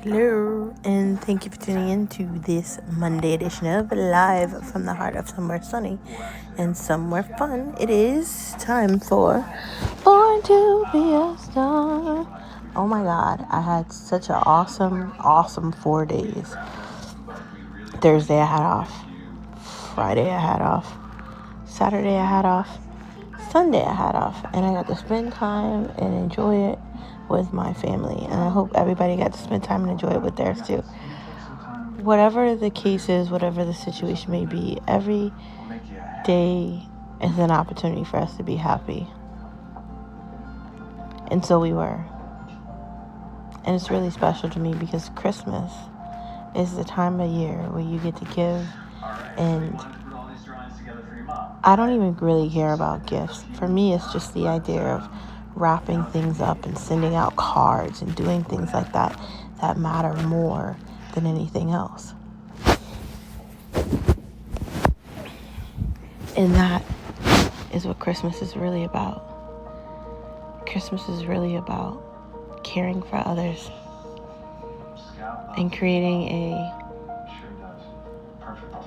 Hello, and thank you for tuning in to this Monday edition of Live from the Heart of Somewhere Sunny and Somewhere Fun. It is time for Born to Be a Star. Oh my God, I had such an awesome 4 days. Thursday I had off, Friday I had off, Saturday I had off, Sunday I had off, and I got to spend time and enjoy it with my family, and I hope everybody got to spend time and enjoy it with theirs too. Whatever the case is, whatever the situation may be, every day is an opportunity for us to be happy, and so we were. And it's really special to me because Christmas is the time of year where you get to give, and I don't even really care about gifts. For me, it's just the idea of wrapping things up and sending out cards and doing things like that that matter more than anything else. And that is what Christmas is really about. Christmas is really about caring for others and creating a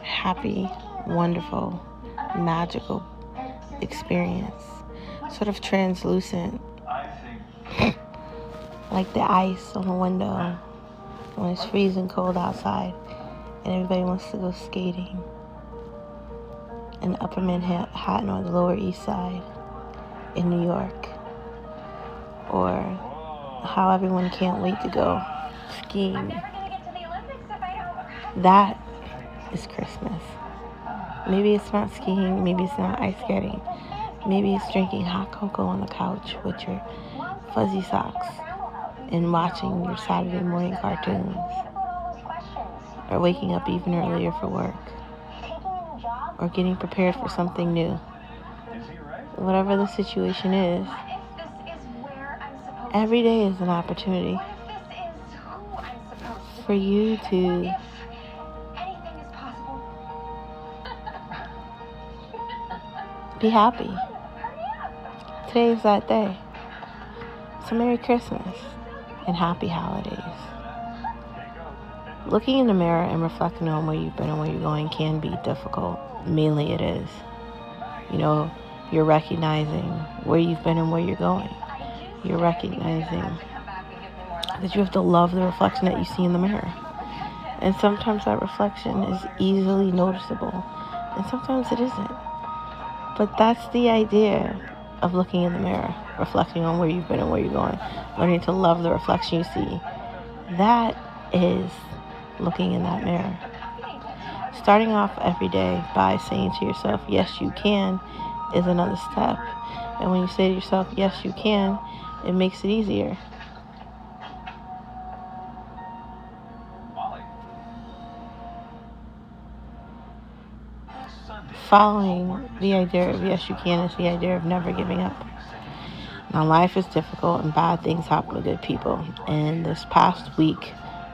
happy, wonderful, magical experience, sort of translucent, like the ice on the window when it's freezing cold outside and everybody wants to go skating in Upper Manhattan or the Lower East Side in New York, or how everyone can't wait to go skiing. That is Christmas. Maybe it's not skiing, maybe it's not ice skating, maybe it's drinking hot cocoa on the couch with your fuzzy socks and watching your Saturday morning cartoons, or waking up even earlier for work, or getting prepared for something new. Whatever the situation is, every day is an opportunity for you to be happy. Today is that day. So Merry Christmas and Happy Holidays. Looking in the mirror and reflecting on where you've been and where you're going can be difficult. Mainly it is. You're recognizing where you've been and where you're going. You're recognizing that you have to love the reflection that you see in the mirror. And sometimes that reflection is easily noticeable, and sometimes it isn't. But that's the idea of looking in the mirror, reflecting on where you've been and where you're going, learning to love the reflection you see. That is looking in that mirror. Starting off every day by saying to yourself, yes, you can, is another step. And when you say to yourself, yes, you can, it makes it easier. Following the idea of yes, you can is the idea of never giving up. Now, life is difficult and bad things happen to good people. And this past week,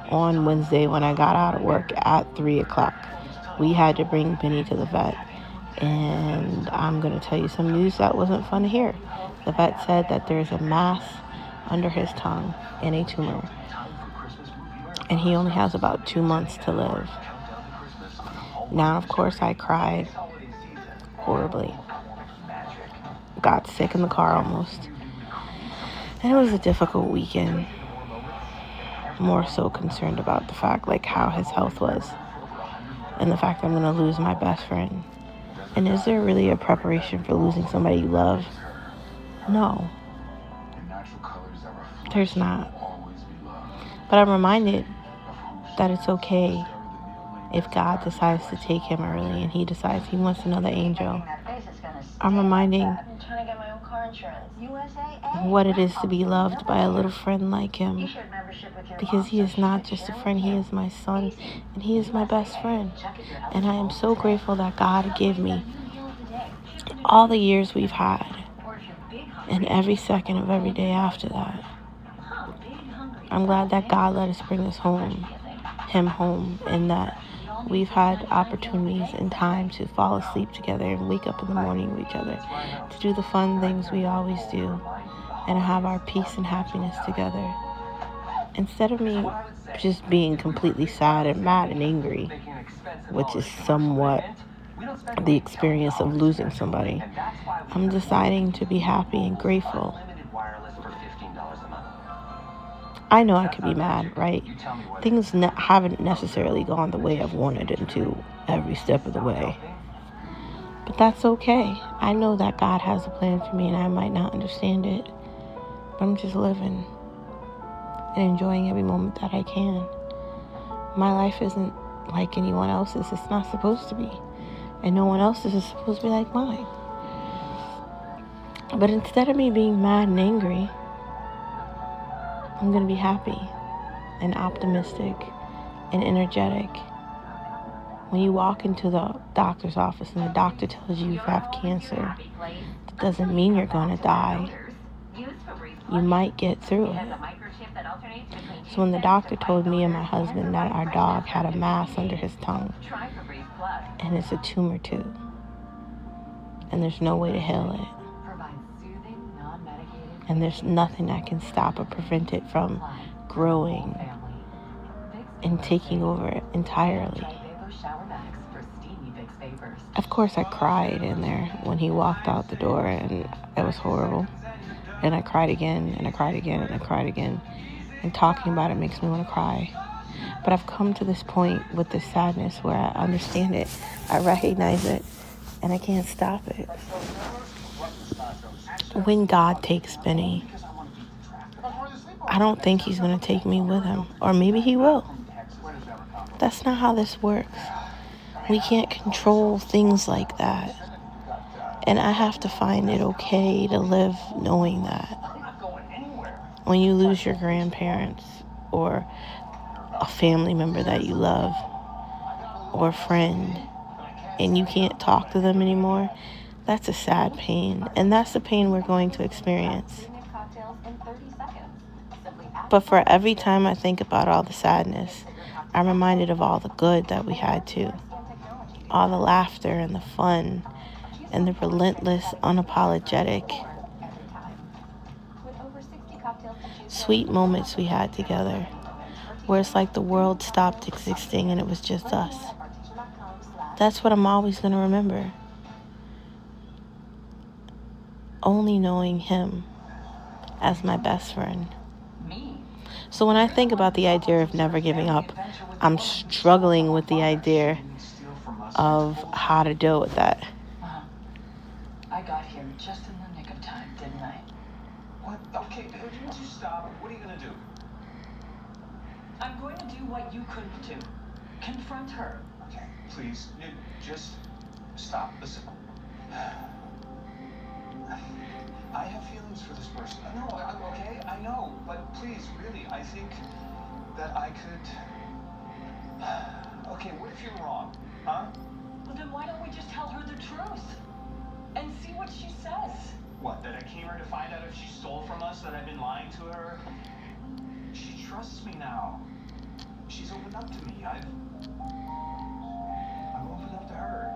on Wednesday, when I got out of work at 3 o'clock, we had to bring Benny to the vet. And I'm going to tell you some news that wasn't fun to hear. The vet said that there's a mass under his tongue and a tumor. And he only has about 2 months to live. Now, of course, I cried horribly. Got sick in the car almost. And it was a difficult weekend. More so concerned about the fact, how his health was. And the fact that I'm going to lose my best friend. And is there really a preparation for losing somebody you love? No. There's not. But I'm reminded that it's okay if God decides to take him early and he decides he wants another angel. I'm reminding what it is to be loved by a little friend like him. Because he is not just a friend, he is my son, and he is my best friend. And I am so grateful that God gave me all the years we've had, and every second of every day after that. I'm glad that God let us bring him home, and that we've had opportunities and time to fall asleep together and wake up in the morning with each other, to do the fun things we always do, and have our peace and happiness together. instead of me just being completely sad and mad and angry, which is somewhat the experience of losing somebody, I'm deciding to be happy and grateful. I know I could be mad, right? Things haven't necessarily gone the way I've wanted them to every step of the way. But that's okay. I know that God has a plan for me and I might not understand it. But I'm just living and enjoying every moment that I can. My life isn't like anyone else's. It's not supposed to be. And no one else's is supposed to be like mine. But instead of me being mad and angry, I'm going to be happy and optimistic and energetic. When you walk into the doctor's office and the doctor tells you have cancer, that doesn't mean you're going to die. You might get through it. So when the doctor told me and my husband that our dog had a mass under his tongue, and it's a tumor too, and there's no way to heal it, and there's nothing that can stop or prevent it from growing and taking over entirely. Of course, I cried in there when he walked out the door, and it was horrible. And I cried again, and I cried again, and I cried again. And talking about it makes me want to cry. But I've come to this point with this sadness where I understand it, I recognize it, and I can't stop it. When God takes Benny, I don't think he's going to take me with him. Or maybe he will. That's not how this works. We can't control things like that. And I have to find it okay to live knowing that. When you lose your grandparents or a family member that you love or a friend and you can't talk to them anymore, that's a sad pain. And that's the pain we're going to experience. But for every time I think about all the sadness, I'm reminded of all the good that we had too. All the laughter and the fun and the relentless, unapologetic, sweet moments we had together, where it's like the world stopped existing and it was just us. That's what I'm always going to remember. Only knowing him as my best friend. So when I think about the idea of never giving up, I'm struggling with the idea of how to deal with that. I got here just in the nick of time, didn't I? What? Okay, didn't you stop? What are you gonna do? I'm going to do what you couldn't do. Confront her. Okay, please, just stop. Listen. I have feelings for this person. No, I'm okay, I know, but please, really, I think that I could... Okay, what if you're wrong, huh? Well, then why don't we just tell her the truth? And see what she says. What, that I came here to find out if she stole from us, that I've been lying to her? She trusts me now. She's opened up to me. I'm opened up to her.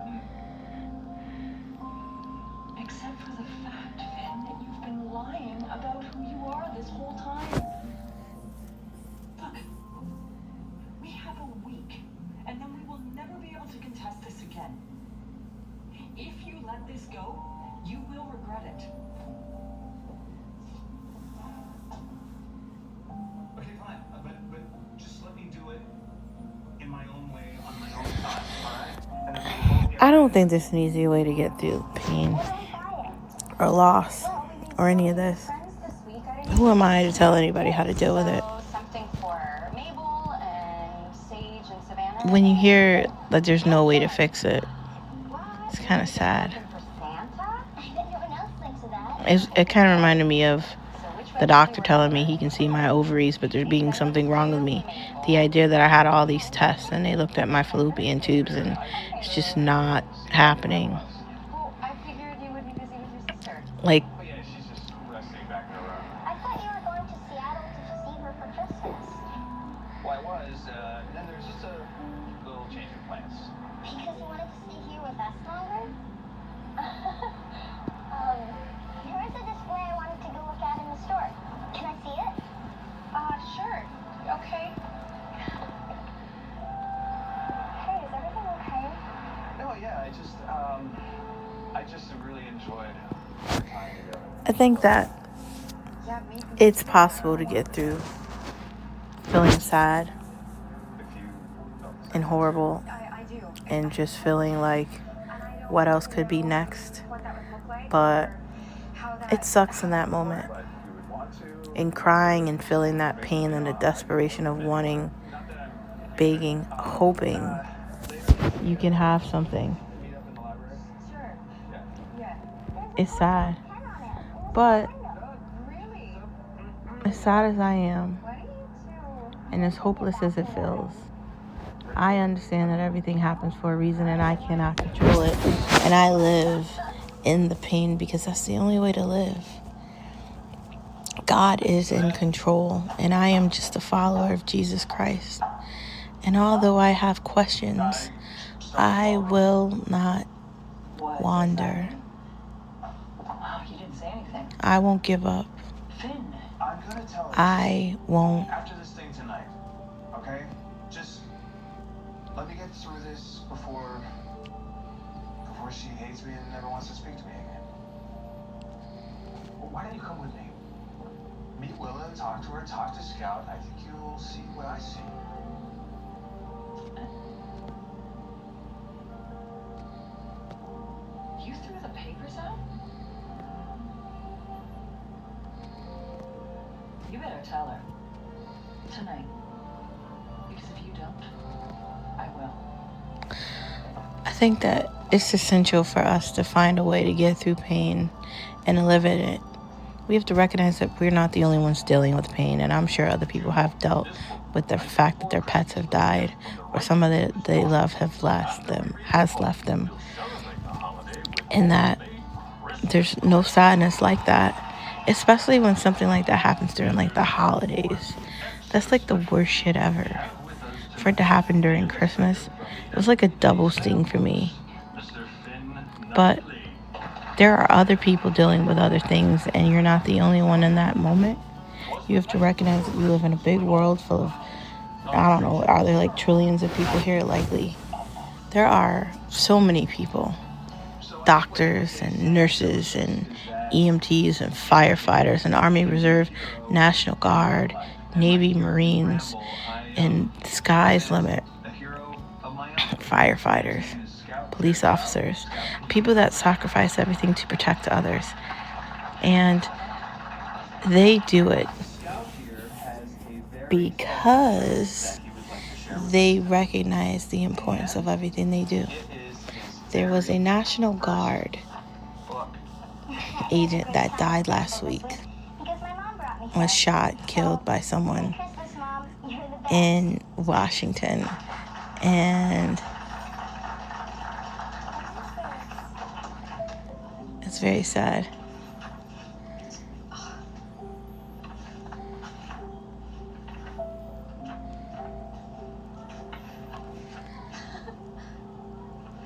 Except for the fact, Finn, that you've been lying about who you are this whole time. Look, we have a week, and then we will never be able to contest this again. If you let this go, you will regret it. Okay, fine, but just let me do it in my own way, on my own time, alright? And then we both get... I don't think there's an easy way to get through pain or loss or any of this. Who am I to tell anybody how to deal with it? When you hear that there's no way to fix it, it's kind of sad. It kind of reminded me of the doctor telling me he can see my ovaries, but there being something wrong with me. The idea that I had all these tests and they looked at my fallopian tubes and it's just not happening. Like, I thought you were going to Seattle to see her for Christmas. Well, I was, then there's just a little change of plans. Because you wanted to stay here with us longer? There is a display I wanted to go look at in the store. Can I see it? Sure. Okay. Hey, is everything okay? No, yeah, I just really enjoyed our time together. I think that Yeah, maybe. it's possible to get through feeling sad If you and horrible I do. and just feeling like what else could be next. What that would look like. But or how that. it sucks in that moment. but you would want to. And crying and feeling that pain and the desperation of wanting, Not that I'm begging, hoping you can have something. meet up in the library. Sure. Yeah. Yeah. It's sad. But Really? as sad as I am, What do you do? and as hopeless as it feels, I understand that everything happens for a reason and I cannot control it. And I live in the pain because that's the only way to live. God is in control, and I am just a follower of Jesus Christ. And although I have questions, I will not What? wander. Oh, you didn't say anything. I won't give up. Finn. I'm gonna tell her I won't. after this thing tonight, okay? Just let me get through this before she hates me and never wants to speak to me again. Well, why don't you come with me? Meet Willa, talk to her, talk to Scout. I think you'll see what I see. You threw the papers out? You better tell her. Tonight. Because if you don't, I will. I think that it's essential for us to find a way to get through pain and to live in it. We have to recognize that we're not the only ones dealing with pain, and I'm sure other people have dealt with the fact that their pets have died or someone that they love has left them, and that there's no sadness like that, especially when something like that happens during like the holidays. That's like the worst shit ever. For it to happen during Christmas, it was like a double sting for me. But there are other people dealing with other things, and you're not the only one in that moment. You have to recognize that you live in a big world full of, I don't know, are there like trillions of people here? Likely. There are so many people. Doctors and nurses and EMTs and firefighters and Army Reserve, National Guard, Navy, Marines, and the sky's limit. Firefighters, police officers, people that sacrifice everything to protect others. And they do it because they recognize the importance of everything they do. There was a National Guard agent that died last week, was shot, killed by someone in Washington. And it's very sad.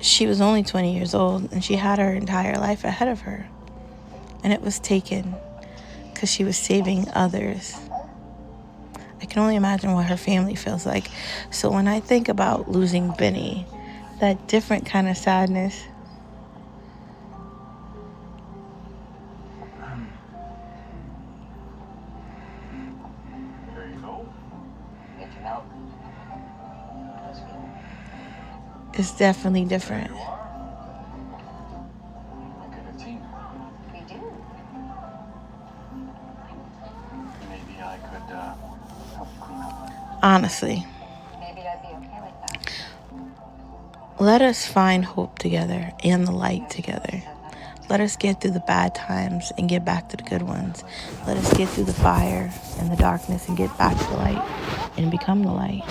She was only 20 years old, and she had her entire life ahead of her. And it was taken because she was saving others. I can only imagine what her family feels like. So when I think about losing Benny, that different kind of sadness. There you go. Get your milk. It's definitely different. You are. Like a good team. We do. Maybe I could help you clean up. Honestly, Maybe I'd be okay with that. let us find hope together and the light together. Let us get through the bad times and get back to the good ones. Let us get through the fire and the darkness and get back to the light and become the light.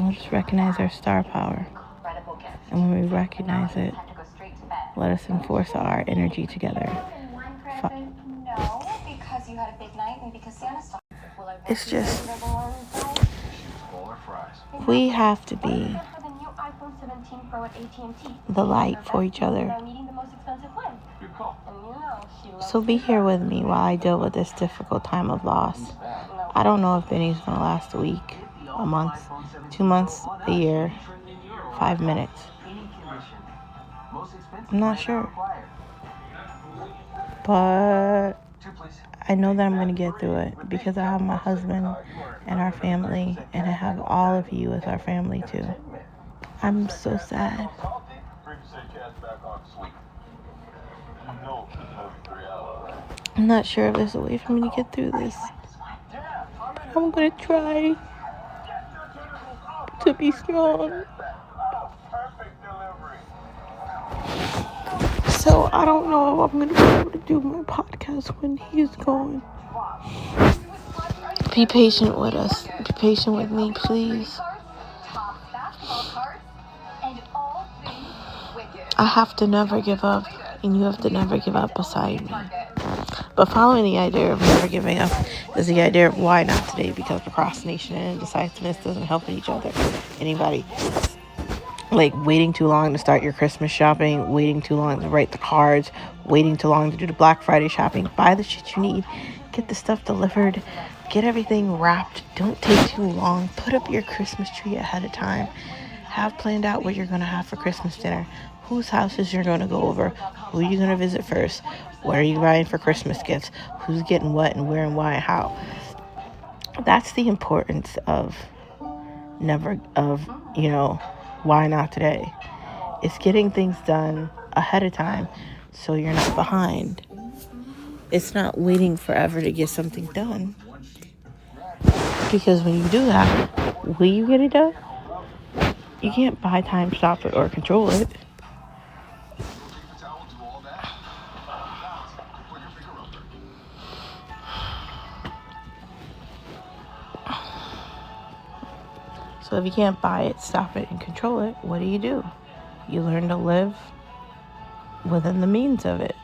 Let us recognize our star power. Incredible gift. And when we recognize it, Time to go straight to bed. let us enforce our energy together. No, because you had a big night and because Santa saw. It's just, Bowl or fries? we have to be For the new iPhone 17 Pro at AT&T. the light for each other. Without needing the most expensive one. Good call. And you know, she loves So be here with me while I deal with this difficult time of loss. I don't know if Benny's going to last a week, a month, 2 months, a year, 5 minutes. I'm not sure. But I know that I'm going to get through it because I have my husband and our family, and I have all of you as our family too. I'm so sad. I'm not sure if there's a way for me to get through this. I'm going to try to be strong. So I don't know if I'm going to be able to do my podcast when he's gone. Be patient with us. Be patient with me, please. I have to never give up, and you have to never give up beside me. But following the idea of never giving up is the idea of why not today, because procrastination and indecisiveness doesn't help anybody. Like waiting too long to start your Christmas shopping, waiting too long to write the cards, waiting too long to do the Black Friday shopping. Buy the shit you need. Get the stuff delivered. Get everything wrapped. Don't take too long. Put up your Christmas tree ahead of time. Have planned out what you're going to have for Christmas dinner. Whose houses you're going to go over. Who are you going to visit first. What are you buying for Christmas gifts? Who's getting what and where and why and how. That's the importance of why not today. It's getting things done ahead of time so you're not behind. It's not waiting forever to get something done. Because when you do that, will you get it done? You can't buy time, stop it, or control it. So if you can't buy it, stop it, and control it, what do? You learn to live within the means of it.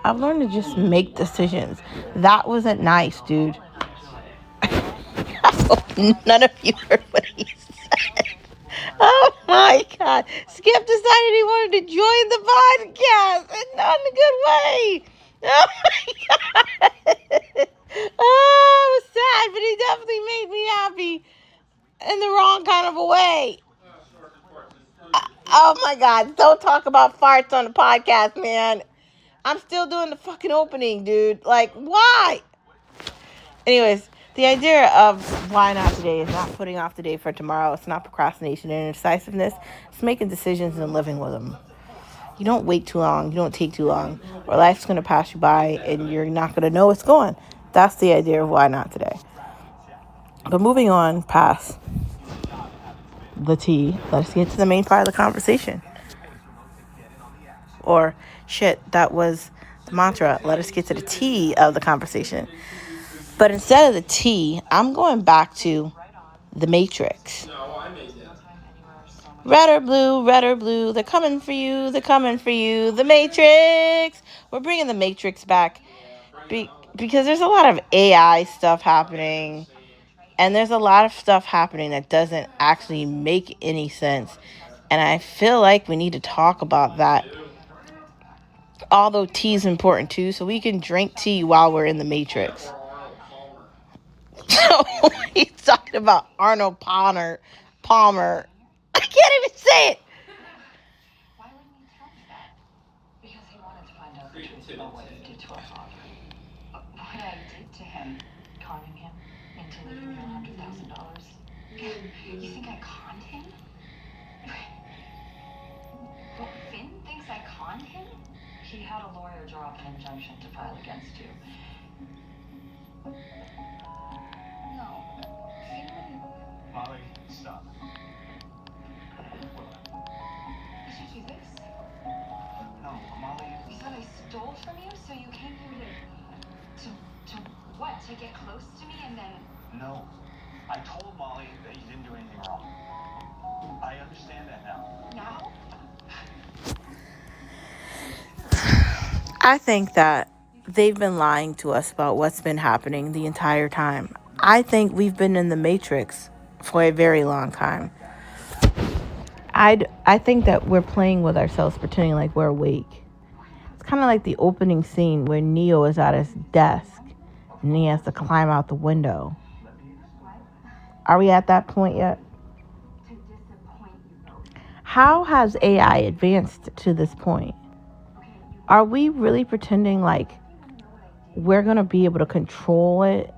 I've learned to just make decisions. That wasn't nice, dude. I hope none of you heard what he said. Oh my God. Skip decided he wanted to join the podcast, and not in a good way. Oh my God. Oh, it was sad, but he definitely made me happy in the wrong kind of a way. Oh my God. Don't talk about farts on the podcast, man. I'm still doing the fucking opening, dude. Like, why? Anyways, the idea of why not today is not putting off the day for tomorrow. It's not procrastination and indecisiveness. It's making decisions and living with them. You don't wait too long. You don't take too long. Or life's going to pass you by and you're not going to know it's going. That's the idea of why not today. But moving on past the tea, let's get to the main part of the conversation. Or, shit, that was the mantra. Let us get to the tea of the conversation. But instead of the tea, I'm going back to the Matrix. Red or blue, they're coming for you, the Matrix. We're bringing the Matrix back because there's a lot of AI stuff happening, and there's a lot of stuff happening that doesn't actually make any sense, and I feel like we need to talk about that. Although tea is important too, so we can drink tea while we're in the Matrix. So he's talking about Arnold Palmer. I can't even say it. Why wouldn't he tell me that? Because he wanted to find out the truth about what he did to our father. What I did to him, conning him into leaving me $100,000. You think I conned him? Well, Finn thinks I conned him? He had a lawyer draw up an injunction to file against you. No. Finn wouldn't. Molly, stop. Did you do this? No, Molly. You said I stole from you, so you came here to what? To get close to me and then... No. I told Molly that you didn't do anything wrong. I understand that now. Now? I think that they've been lying to us about what's been happening the entire time. I think we've been in the Matrix for a very long time. I think that we're playing with ourselves, pretending like we're awake. It's kind of like the opening scene where Neo is at his desk and he has to climb out the window. Are we at that point yet? How has AI advanced to this point? Are we really pretending like we're going to be able to control it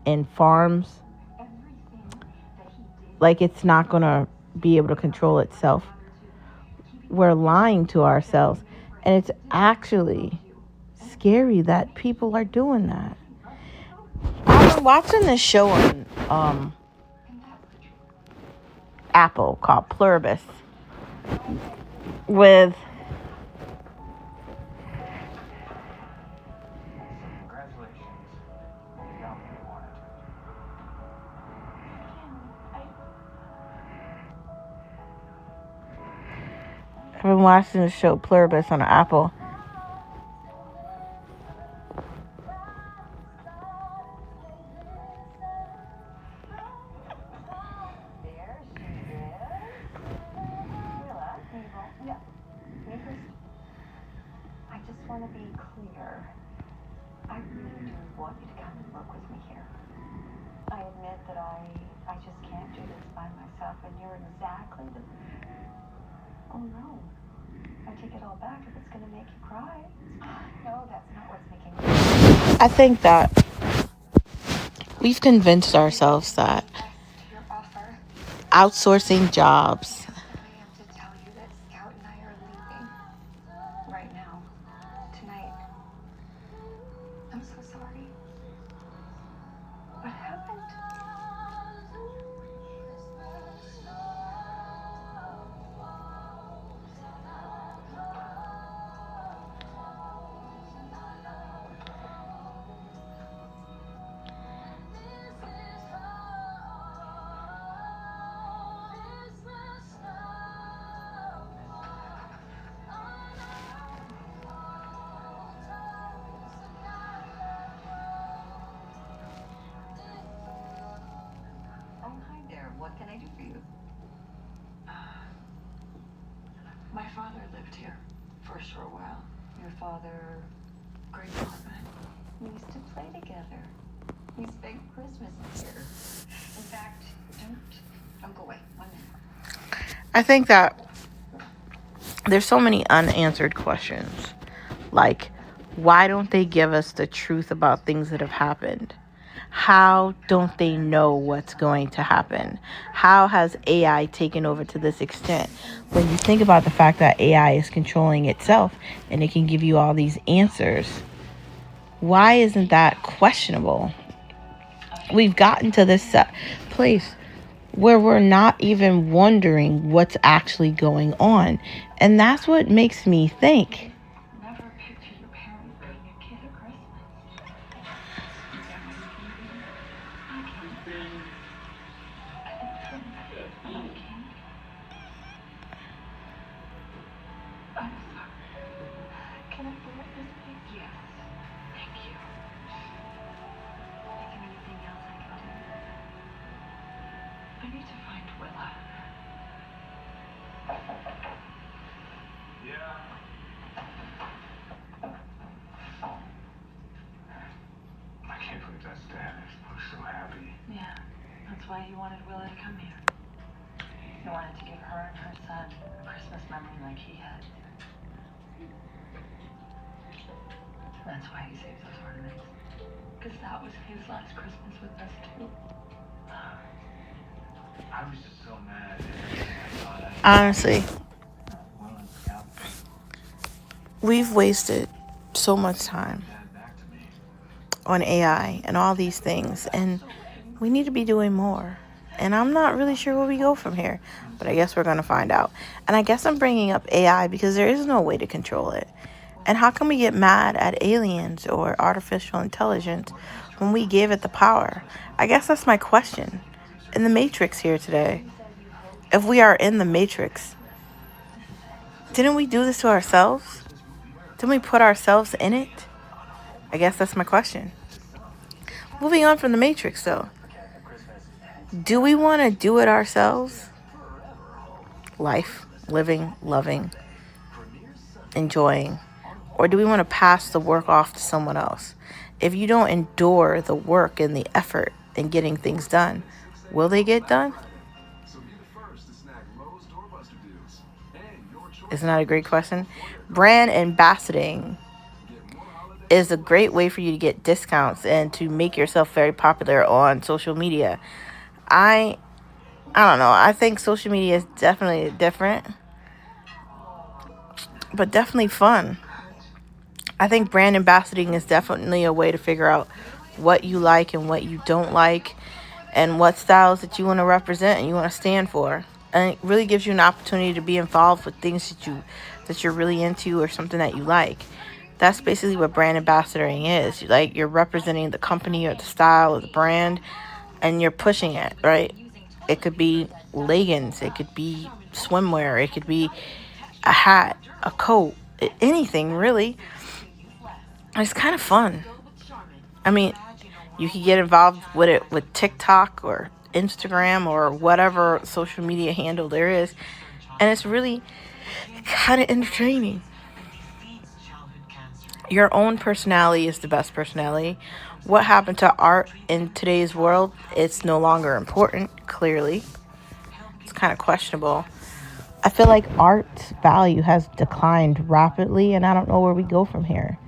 in farms? Like it's not going to be able to control itself? We're lying to ourselves. And it's actually scary that people are doing that. I've been watching this show on Apple called Pluribus with Congratulations. You got what you wanted. I've been watching the show Pluribus on Apple. I just want to be clear. I really do want you to come and work with me here. I admit that I just can't do this by myself, and you're exactly the... Oh no. I take it all back if it's going to make you cry. No, that's not what's making me... I think that we've convinced ourselves that Your offer. outsourcing jobs, I have to tell you that Scout and I are leaving. Right now. Tonight. I'm so sorry. What happened? Oh, hi there. What can I do for you? My father lived here for a short while. Your father, great father. We used to play together. We spent Christmas here. In fact, don't go away. 1 minute. I think that there's so many unanswered questions. Like, why don't they give us the truth about things that have happened? How don't they know what's going to happen? How has AI taken over to this extent? When you think about the fact that AI is controlling itself and it can give you all these answers, why isn't that questionable? We've gotten to this place where we're not even wondering what's actually going on. And that's what makes me think. Never picture your parents being a kid at Christmas. Is that what you can do? I can't. I can't. I'm sorry. Can I go with this, please? Yes. Thank you. Is there anything else I can do? I need to find Willa. Yeah. I can't believe that's Dad. I'm so happy. Yeah, that's why you wanted Willa to come here. You wanted to give her and her son a Christmas memory like he had. That's why he saved those ornaments. Because that was his last Christmas with us too. I was just so mad. Honestly, we've wasted so much time on AI and all these things, and we need to be doing more. And I'm not really sure where we go from here, but I guess we're going to find out. And I guess I'm bringing up AI because there is no way to control it. And how can we get mad at aliens or artificial intelligence when we gave it the power? I guess that's my question. In the Matrix here today, if we are in the Matrix, didn't we do this to ourselves? Didn't we put ourselves in it? I guess that's my question. Moving on from the Matrix, though. Do we want to do it ourselves? Life, living, loving, enjoying. Or do we want to pass the work off to someone else? if you don't endure the work and the effort in getting things done, will they get done? Isn't that a great question? Brand ambassading is a great way for you to get discounts and to make yourself very popular on social media. I don't know. I think social media is definitely different, but definitely fun. I think brand ambassading is definitely a way to figure out what you like and what you don't like, and what styles that you want to represent and you want to stand for. And it really gives you an opportunity to be involved with things that you're really into or something that you like. That's basically what brand ambassadoring is. Like, you're representing the company or the style or the brand, and you're pushing it, right? It could be leggings, it could be swimwear, it could be a hat, a coat, anything really. It's kind of fun. I mean, you can get involved with it with TikTok or Instagram or whatever social media handle there is, and it's really kind of entertaining. Your own personality is the best personality. What happened to art in today's world? It's no longer important, clearly. It's kind of questionable. I feel like art's value has declined rapidly, and I don't know where we go from here.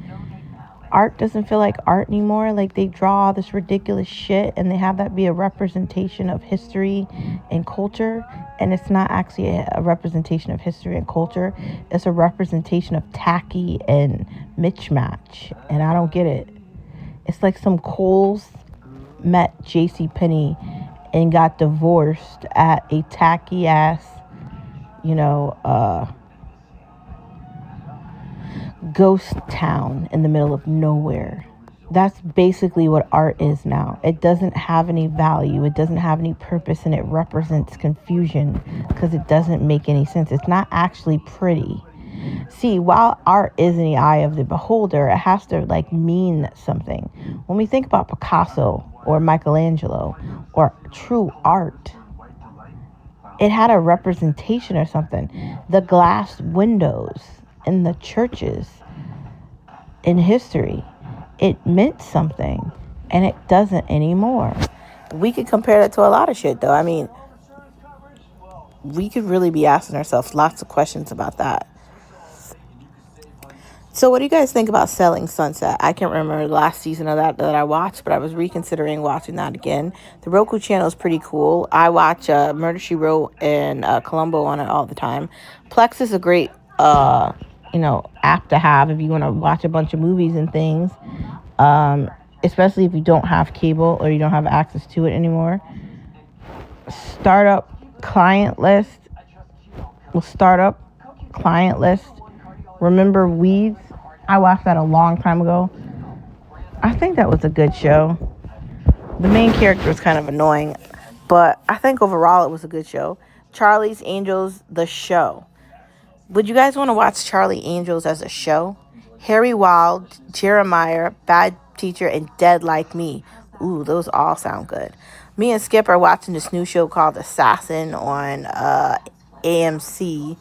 Art doesn't feel like art anymore. Like, they draw all this ridiculous shit and they have that be a representation of history and culture, and it's not actually a representation of history and culture. It's a representation of tacky and mismatch, and I don't get it. It's like some Kohl's met JCPenney and got divorced at a tacky ass, ghost town in the middle of nowhere. That's basically what art is now. It doesn't have any value. It doesn't have any purpose, and it represents confusion because it doesn't make any sense. It's not actually pretty. See, while art is in the eye of the beholder, it has to mean something. When we think about Picasso or Michelangelo or true art, it had a representation or something. The glass windows in the churches in history, it meant something, and it doesn't anymore. We could compare that to a lot of shit, though. I mean, we could really be asking ourselves lots of questions about that. So what do you guys think about Selling Sunset? I can't remember the last season of that I watched, but I was reconsidering watching that again. The Roku channel is pretty cool. I watch Murder, She Wrote and Columbo on it all the time. Plex is a great app to have if you want to watch a bunch of movies and things, especially if you don't have cable or you don't have access to it anymore. Startup client list. Remember Weeds? I watched that a long time ago. I think that was a good show. The main character was kind of annoying, but I think overall it was a good show. Charlie's Angels, the show. Would you guys want to watch Charlie Angels as a show? Harry Wild, Jeremiah, Bad Teacher, and Dead Like Me. Ooh, those all sound good. Me and Skip are watching this new show called Assassin on AMC.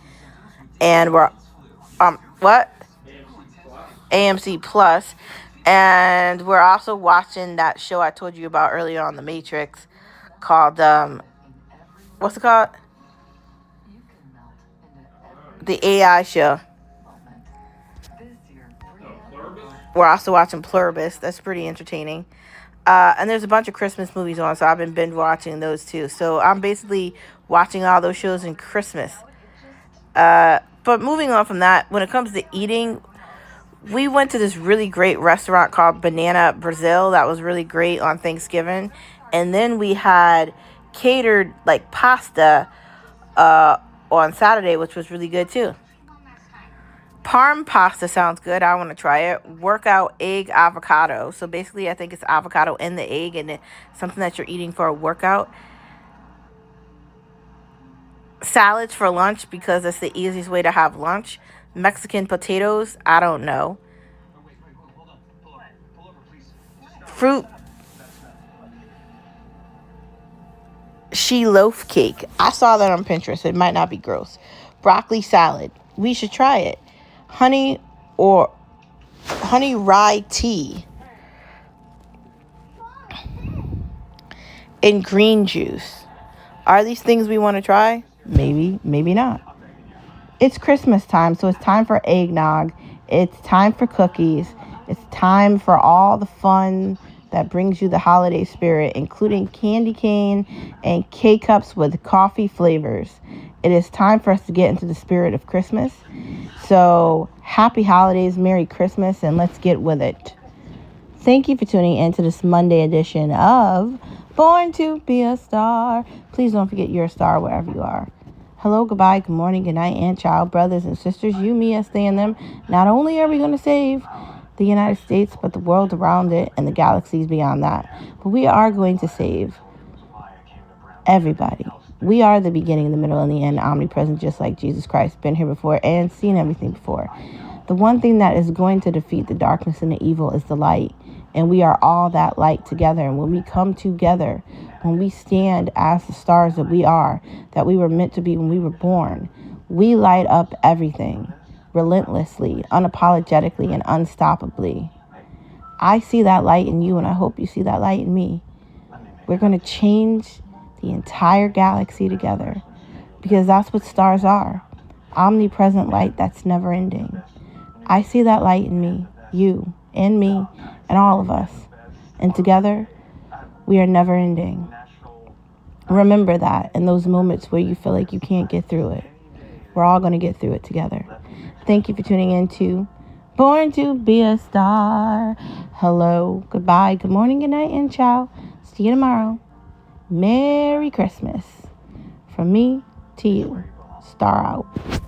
And we're... what? AMC Plus. And we're also watching that show I told you about earlier on The Matrix called... what's it called? The AI show. We're also watching Pluribus. That's pretty entertaining. And there's a bunch of Christmas movies on, so I've been binge watching those too. So I'm basically watching all those shows in Christmas. But moving on from that, when it comes to eating, we went to this really great restaurant called Banana Brazil. That was really great on Thanksgiving. And then we had catered pasta on Saturday, which was really good too. Parm pasta sounds good. I want to try it. Workout egg avocado. So basically, I think it's avocado in the egg, and it's something that you're eating for a workout. Salads for lunch, because it's the easiest way to have lunch. Mexican potatoes. I don't know. Fruit. She loaf cake. I saw that on Pinterest. It might not be gross. Broccoli salad. We should try it. Honey rye tea. and green juice. Are these things we want to try? Maybe, maybe not. It's Christmas time, so it's time for eggnog. It's time for cookies. It's time for all the fun that brings you the holiday spirit, including candy cane and K-Cups with coffee flavors. It is time for us to get into the spirit of Christmas. So happy holidays, Merry Christmas, and let's get with it. Thank you for tuning in to this Monday edition of Born to Be a Star. Please don't forget you're a star wherever you are. Hello, goodbye, good morning, good night, and ciao, brothers and sisters. You, me, us, they, and them. Not only are we going to save the United States, but the world around it and the galaxies beyond that. But we are going to save everybody. We are the beginning, the middle, and the end, omnipresent, just like Jesus Christ. Been here before and seen everything before. The one thing that is going to defeat the darkness and the evil is the light. And we are all that light together. And when we come together, when we stand as the stars that we are, that we were meant to be when we were born, we light up everything relentlessly, unapologetically, and unstoppably. I see that light in you, and I hope you see that light in me. We're going to change the entire galaxy together, because that's what stars are. Omnipresent light that's never ending. I see that light in me, you, and me, and all of us. And together, we are never ending. Remember that in those moments where you feel like you can't get through it. We're all going to get through it together. Thank you for tuning in to Born to Be a Star. Hello, goodbye, good morning, good night, and ciao. See you tomorrow. Merry Christmas. From me to you. Star out.